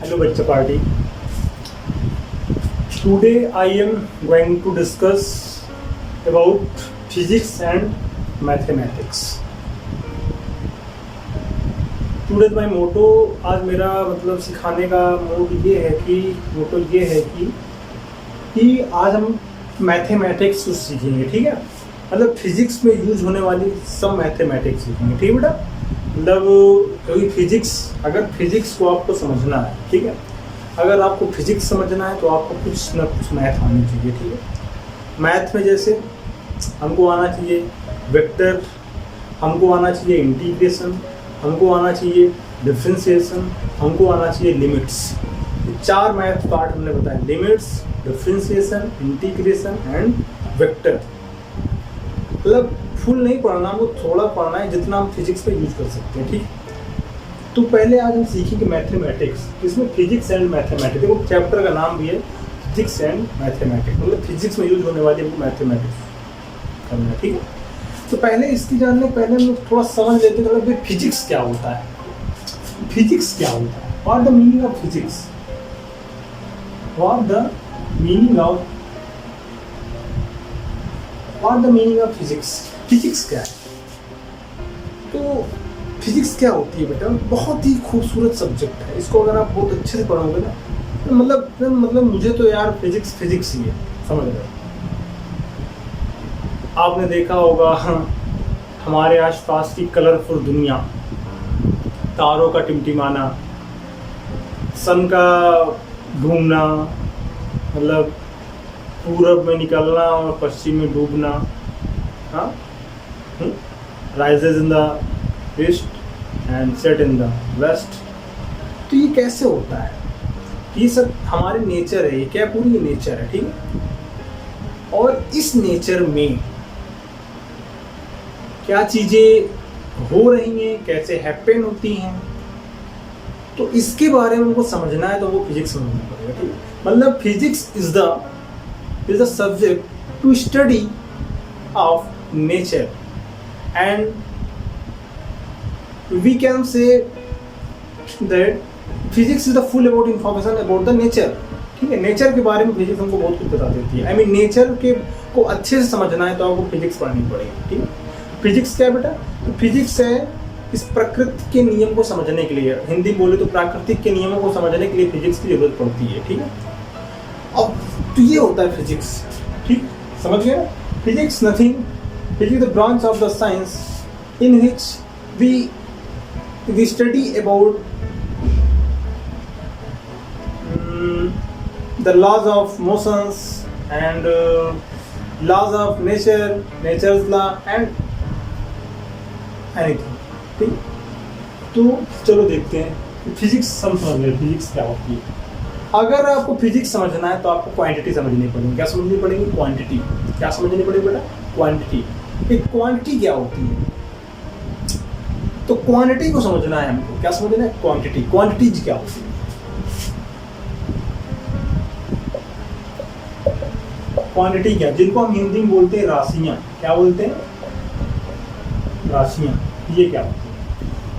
Hello, Bachcha Party. Today I am going to discuss about physics and mathematics. Today my motto आज मेरा मतलब सिखाने का मोटो ये है कि आज हम मैथमेटिक्स को सीखेंगे, ठीक है। मतलब फिजिक्स में यूज होने वाली सब मैथमेटिक्स सीखेंगे, ठीक है बेटा। मतलब क्योंकि अगर फिजिक्स को आपको समझना है, ठीक है, अगर आपको फिजिक्स समझना है तो आपको कुछ ना कुछ मैथ आनी चाहिए, ठीक है। मैथ में जैसे हमको आना चाहिए वेक्टर, हमको आना चाहिए इंटीग्रेशन, हमको आना चाहिए डिफरेंशिएशन, हमको आना चाहिए लिमिट्स। चार मैथ पार्ट हमने बताया, limits, differentiation, integration and vector. मतलब फुल नहीं पढ़ना, हमको थोड़ा पढ़ना है जितना हम फिजिक्स पे यूज कर सकते हैं, ठीक। तो पहले आज हम सीखेंगे मैथमेटिक्स, इसमें फिजिक्स एंड मैथमेटिक्स। देखो चैप्टर का नाम भी है फिजिक्स एंड मैथमेटिक्स, मतलब फिजिक्स में यूज होने वाली हमको मैथमेटिक्स करना है, ठीक है। तो पहले इसकी जानने पहले हम लोग थोड़ा समझ लेते हैं कि फिजिक्स क्या होता है। फिजिक्स क्या होता है, what the meaning of physics, what the meaning of physics. Physics क्या है? तो फिजिक्स क्या होती है बेटा, बहुत ही खूबसूरत सब्जेक्ट है। इसको अगर आप बहुत अच्छे से पढ़ोगे ना तो मतलब मुझे तो यार फिजिक्स ही है, समझ रहे हो। आपने देखा होगा हमारे आसपास की कलरफुल दुनिया, तारों का टिमटिमाना, सन का घूमना, मतलब पूरब में निकलना और पश्चिम में डूबना, हाँ, rises in the east and set in the west. तो ये कैसे होता है? ये सब हमारे नेचर है, ये क्या पूरी ये नेचर है, ठीक है। और इस नेचर में क्या चीजें हो रही हैं, कैसे हैपन होती हैं, तो इसके बारे में हमको समझना है तो वो फिजिक्स समझना पड़ेगा, ठीक है। मतलब physics is the subject to study of nature and we can say that physics is the full about information about the nature, ठीक है। नेचर के बारे में फिजिक्स हमको बहुत कुछ बता देती है। आई मीन नेचर के को अच्छे से समझना है तो आपको फिजिक्स पढ़नी पड़ेगी, ठीक है। फिजिक्स क्या है बेटा? तो फिजिक्स है इस प्रकृति के नियम को समझने के लिए, हिंदी बोले तो प्राकृतिक के नियमों को समझने के लिए फिजिक्स की जरूरत पड़ती है, ठीक है। अब तो ये होता है फिजिक्स, ठीक, समझ गए। Physics the branch of the science in which we study about the laws of motions and laws of nature's law and anything, ठीक। तो चलो देखते हैं फिजिक्स समझ रहे, फिजिक्स क्या होती है। अगर आपको फिजिक्स समझना है तो आपको क्वांटिटी समझनी पड़ेगी। क्या समझनी पड़ेगी? क्वांटिटी। क्या समझनी पड़ेगी बेटा? क्वांटिटी। एक क्वांटिटी क्या होती है? तो क्वांटिटी को समझना है हमको। क्या समझना है? क्वांटिटी। क्वांटिटीज क्या होती है? क्वांटिटी क्या, जिनको हम हिंदी में बोलते हैं राशियां। क्या बोलते हैं? राशियां। ये क्या होती है?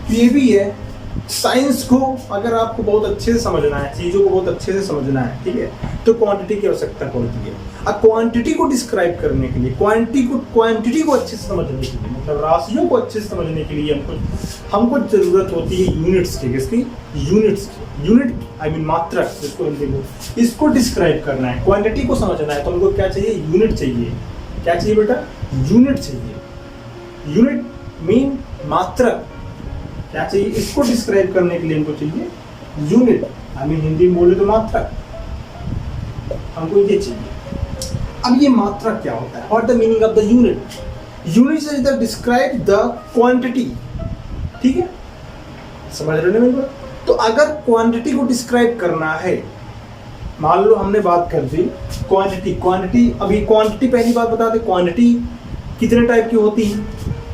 तो ये भी है साइंस को अगर आपको बहुत अच्छे से समझना है, चीजों को बहुत अच्छे से समझना है, ठीक है, तो क्वांटिटी की आवश्यकता पड़ती है। अब क्वांटिटी को डिस्क्राइब करने के लिए, क्वांटिटी को अच्छे से समझने के लिए, मतलब राशियों को अच्छे से समझने के लिए हमको जरूरत होती है यूनिट्स की। किसकी? यूनिट्स की। यूनिट आई मीन मात्रक, जिसको हिंदी में, इसको डिस्क्राइब करना है, क्वांटिटी को समझना है तो हमको क्या चाहिए? यूनिट चाहिए। क्या चाहिए बेटा? यूनिट चाहिए। यूनिट मीन मात्रक। क्या चाहिए? इसको डिस्क्राइब करने के लिए हमको चाहिए यूनिट, आई मीन हिंदी में बोले तो मात्रक, हमको ये चाहिए। अब ये मात्रक क्या होता है? What the meaning of the unit? Unit is the describe the quantity, ठीक है, समझ रहे हो मेरी बात? तो अगर क्वांटिटी को डिस्क्राइब करना है, मान लो हमने बात कर दी क्वांटिटी। अभी क्वांटिटी पहली बात बता दे, क्वांटिटी कितने टाइप की होती है।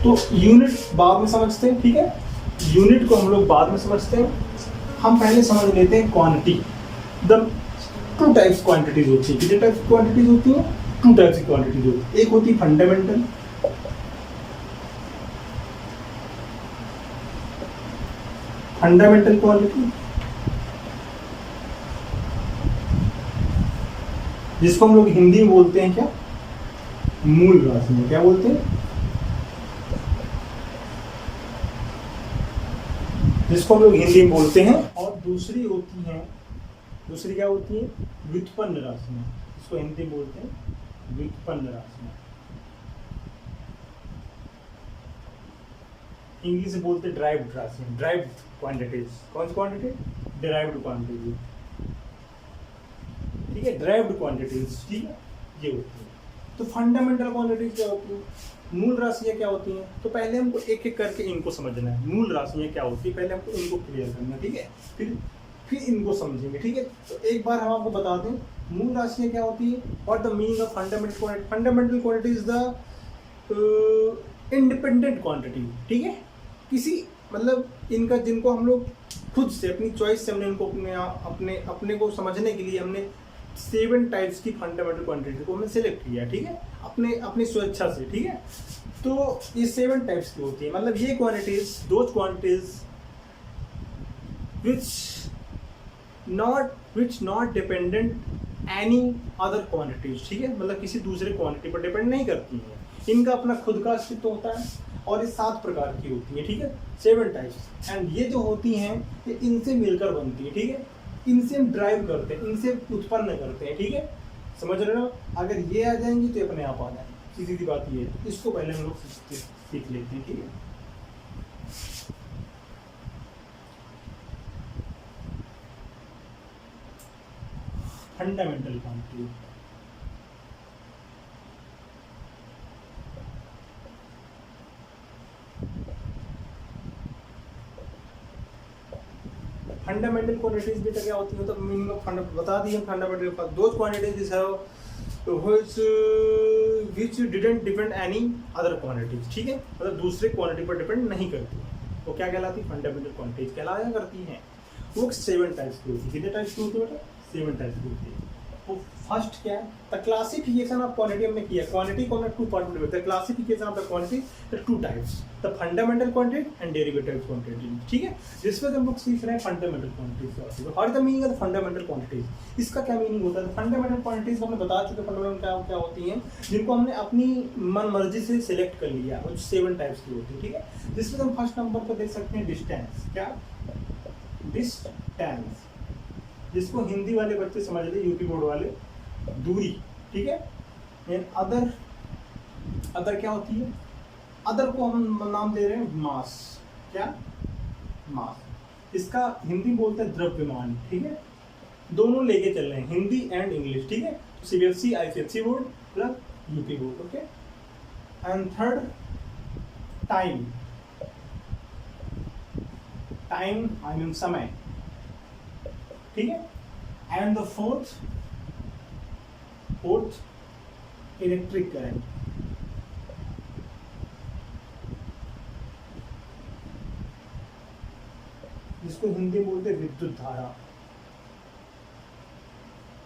तो यूनिट बाद में समझते हैं, ठीक है, यूनिट को हम लोग बाद में समझते हैं। हम पहले समझ लेते हैं quantity. The two types quantities होती है। कितने टाइप्स क्वांटिटीज होती है? टू टाइप्स की क्वांटिटीज होती है। एक होती है फंडामेंटल, फंडामेंटल क्वांटिटी, जिसको हम लोग हिंदी में बोलते हैं क्या, मूल राशियां। क्या बोलते हैं, जिसको हम लोग हिंदी में बोलते हैं। और दूसरी होती है, दूसरी क्या होती है, व्युत्पन्न राशियां, इसको हिंदी में बोलते हैं व्युत्पन्न राशियां। इंग्लिश से बोलते हैं ड्राइव्ड राशियां, ड्राइव्ड क्वांटिटीज। कौन सी क्वांटिटी, डिराइव्ड क्वांटिटीज, ठीक है, ड्राइव्ड क्वांटिटीज, ठीक है, ये होती है। तो फंडामेंटल क्वांटिटीज क्या होती है, मूल राशियां क्या होती हैं। तो पहले हमको एक एक करके इनको समझना है, मूल राशियां क्या होती है, पहले हमको इनको क्लियर करना है, ठीक है, फिर इनको समझेंगे, ठीक है। तो एक बार हम आपको बता दें मूल राशियां क्या होती है। What the meaning of fundamental quantity, fundamental quantity is the independent quantity, ठीक है, किसी मतलब इनका, जिनको हम लोग खुद से अपनी चॉइस से हमने इनको अपने को समझने के लिए हमने 7 टाइप्स की फंडामेंटल क्वांटिटी को हमने सेलेक्ट किया, ठीक है, अपनी स्वेच्छा से, ठीक है। तो ये 7 टाइप्स की होती है, मतलब ये quantities, those quantities which not dependent any other quantities, ठीक है, मतलब किसी दूसरे क्वांटिटी पर डिपेंड नहीं करती हैं, इनका अपना खुद का अस्तित्व होता है। और ये 7 प्रकार की होती है, ठीक है, 7 टाइप्स। एंड ये जो होती हैं ये इनसे मिलकर बनती है, ठीक है, इनसे हम ड्राइव करते हैं, इनसे उत्पन्न करते हैं, ठीक है, समझ रहे हो। अगर ये आ जाएंगी तो अपने आप आ जाएंगी, सीधी सी बात ये है। इसको पहले हम लोग सीख लेते हैं, ठीक है। फंडामेंटल क्वांटिटी, फंडामेंटल क्वांटिटीज बेटा क्या होती है, तो मीनिंग ऑफ बता दिए fundamental, those quantities have which didn't depend any other quantities, ठीक है, मतलब दूसरे क्वांटिटी पर डिपेंड नहीं करती है, वो क्या कहलाती है, फंडामेंटल क्वांटिटीज कहलाया करती हैं। वो 7 टाइप्स की होती है, कितने टाइप्स की होती है बेटा, 7 टाइप्स की होती है। तो फर्स्ट क्या है, द क्लासिफिकेशन ऑफ क्वांटिटी हमने किया, क्वांटिटी को हमने 2 पार्ट में divide, the classification of the quantity, the 2 types, the fundamental quantity and derivative quantity, ठीक है, जिसमें हम लोग सीख रहे हैं फंडामेंटल क्वांटिटीज। और the meaning of fundamental quantities, इसका क्या मीनिंग होता है। फंडामेंटल क्वांटिटीज हमने बता चुके, फंडामेंटल क्या होती हैं, जिनको हमने अपनी मन मर्जी से सिलेक्ट कर लिया, वो 7 टाइप्स की होती है, ठीक है। जिसमें हम फर्स्ट नंबर पर देख सकते हैं डिस्टेंस, क्या, डिस्टेंस, जिसको हिंदी वाले बच्चे समझ ले, यूपी बोर्ड वाले, दूरी, ठीक है। एंड अदर क्या होती है, अदर को हम नाम दे रहे हैं मास, क्या, मास, इसका हिंदी बोलते हैं द्रव्यमान, ठीक है, दोनों लेके चल रहे हैं, हिंदी एंड इंग्लिश, ठीक है, CBSE ICSE board plus UP board, okay. And third time, time I mean समय, ठीक है। And the fourth electric current, जिसको हिंदी बोलते हैं विद्युत धारा,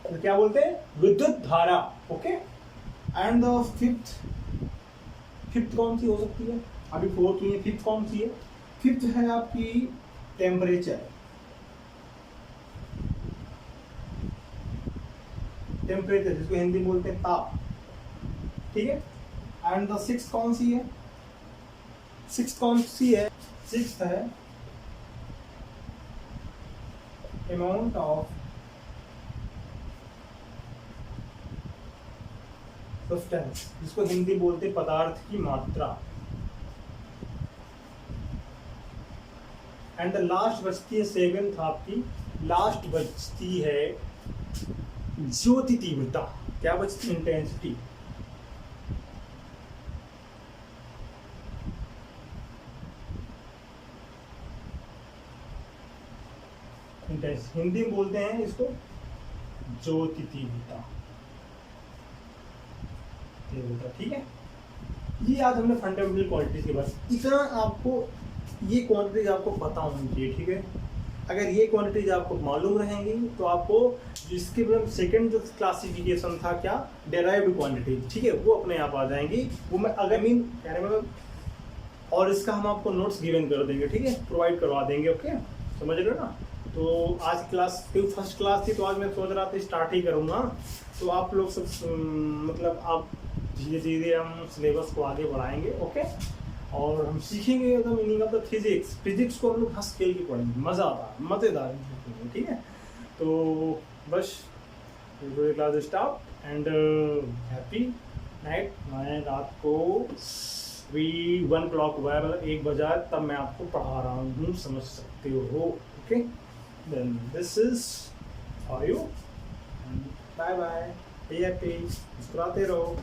तो क्या बोलते हैं, विद्युत धारा, ओके। एंड द फिफ्थ कौन सी हो सकती है, अभी 4th हुई है, 5th कौन सी है, 5th है आपकी टेम्परेचर, टेम्परेचर जिसको हिंदी बोलते हैं ताप, ठीक है। एंड द 6th कौन सी है, 6th कौन सी है, 6th है अमाउंट ऑफ सब्सटेंस, जिसको हिंदी बोलते हैं पदार्थ की मात्रा। एंड द लास्ट बचती है 7th आपकी, लास्ट बचती है ज्योति तीव्रता, क्या बचती है, इंटेंसिटी, हिंदी में बोलते हैं इसको ज्योति तीव्रता, ठीक है। ये आज हमने फंडामेंटल क्वांटिटीज के बारे में, इतना आपको ये क्वांटिटीज आपको पता होनी चाहिए, ठीक है। अगर ये क्वांटिटीज आपको मालूम रहेंगी तो आपको इसके मतलब सेकंड जो क्लासिफिकेशन था क्या, डेराइव्ड क्वांटिटीज, ठीक है, वो अपने आप आ जाएंगी, वो मैं अगर मीन कह रहे मतलब, और इसका हम आपको नोट्स गिवन कर देंगे, ठीक है, प्रोवाइड करवा देंगे, ओके, समझ रहे हो ना। तो आज क्लास क्योंकि फर्स्ट क्लास थी तो आज मैं सोच रहा था स्टार्ट ही करूँगा। तो आप लोग सब मतलब आप धीरे धीरे हम सिलेबस को आगे बढ़ाएंगे, ओके। और हम सीखेंगे the meaning of the physics को हम लोग हंस खेल के पढ़ेंगे, मज़ा आता है, मज़ेदार सीखेंगे, ठीक है। तो बस class start and happy night. मैं रात को भी 1 o'clock हुआ है, मतलब 1 बजा तब मैं आपको पढ़ा रहा हूँ, समझ सकते हो, okay. Then this is for you, bye bye, happy, मुस्कुराते रहो।